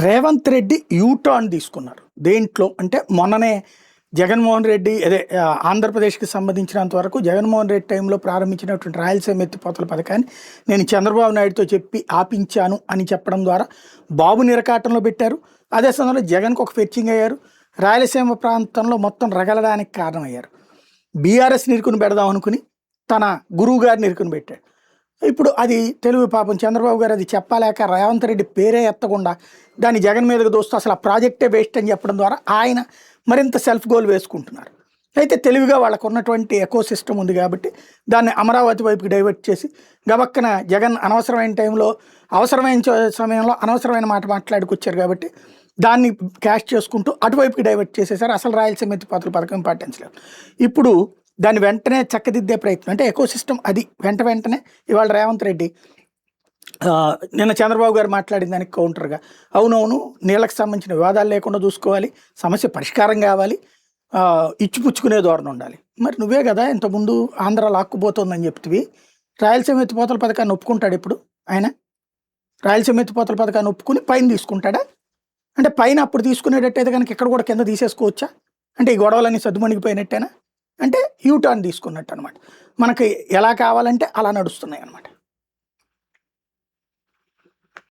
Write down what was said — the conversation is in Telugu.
రేవంత్ రెడ్డి యూటర్న్ తీసుకున్నారు. దేంట్లో అంటే మొన్ననే జగన్మోహన్ రెడ్డి ఆంధ్రప్రదేశ్కి సంబంధించినంత వరకు జగన్మోహన్ రెడ్డి టైంలో ప్రారంభించినటువంటి రాయలసీమ ఎత్తిపోతల పథకాన్ని నేను చంద్రబాబు నాయుడుతో చెప్పి ఆపించాను అని చెప్పడం ద్వారా బాబు నిరకాటంలో పెట్టారు. అదే సమయంలో జగన్కు ఒక ఫెచ్చింగ్ అయ్యారు. రాయలసీమ ప్రాంతంలో మొత్తం రగలడానికి కారణమయ్యారు. బీఆర్ఎస్ నిరుకుని పెడదాం అనుకుని తన గురువు గారిని నిరుకుని పెట్టాడు. ఇప్పుడు అది తెలుగు పాపం చంద్రబాబు గారు అది చెప్పలేక రేవంత్ రెడ్డి పేరే ఎత్తకుండా దాన్ని జగన్ మీదకి దోస్తూ అసలు ఆ ప్రాజెక్టే వేస్ట్ అని చెప్పడం ద్వారా ఆయన మరింత సెల్ఫ్ గోల్ వేసుకుంటున్నారు. అయితే తెలివిగా వాళ్ళకు ఉన్నటువంటి ఎకో సిస్టమ్ ఉంది కాబట్టి దాన్ని అమరావతి వైపుకి డైవర్ట్ చేసి గబక్కన జగన్ అనవసరమైన టైంలో అవసరమైన సమయంలో అనవసరమైన మాట మాట్లాడుకొచ్చారు కాబట్టి దాన్ని క్యాష్ చేసుకుంటూ అటువైపుకి డైవర్ట్ చేసేసారు. అసలు రాయలసీమ ఎత్తిపోతల పథకం ఇంపార్టెన్స్ లేదు. ఇప్పుడు దాన్ని వెంటనే చక్కదిద్దే ప్రయత్నం అంటే ఎకో సిస్టమ్ అది వెంటనే ఇవాళ రేవంత్ రెడ్డి నిన్న చంద్రబాబు గారు మాట్లాడిన దానికి కౌంటర్గా అవునవును నీళ్ళకి సంబంధించిన వివాదాలు లేకుండా చూసుకోవాలి, సమస్య పరిష్కారం కావాలి, ఇచ్చిపుచ్చుకునే ధోరణి ఉండాలి. మరి నువ్వే కదా ఇంతకుముందు ఆంధ్ర లాక్కుపోతుందని చెప్తివి. రాయలసీమ ఎత్తిపోతల పథకాన్ని ఒప్పుకుంటాడు ఇప్పుడు ఆయన? రాయలసీమ ఎత్తిపోతల పథకాన్ని ఒప్పుకుని పైన తీసుకుంటాడా? అంటే పైన అప్పుడు తీసుకునేటట్టయితే కనుక ఇక్కడ కూడా కింద తీసేసుకోవచ్చా? అంటే ఈ గొడవలన్నీ సద్దుమణిగిపోయినట్టేనా? అంటే యూటర్న్ తీసుకున్నట్టు అనమాట. మనకి ఎలా కావాలంటే అలా నడుస్తున్నాయి అనమాట.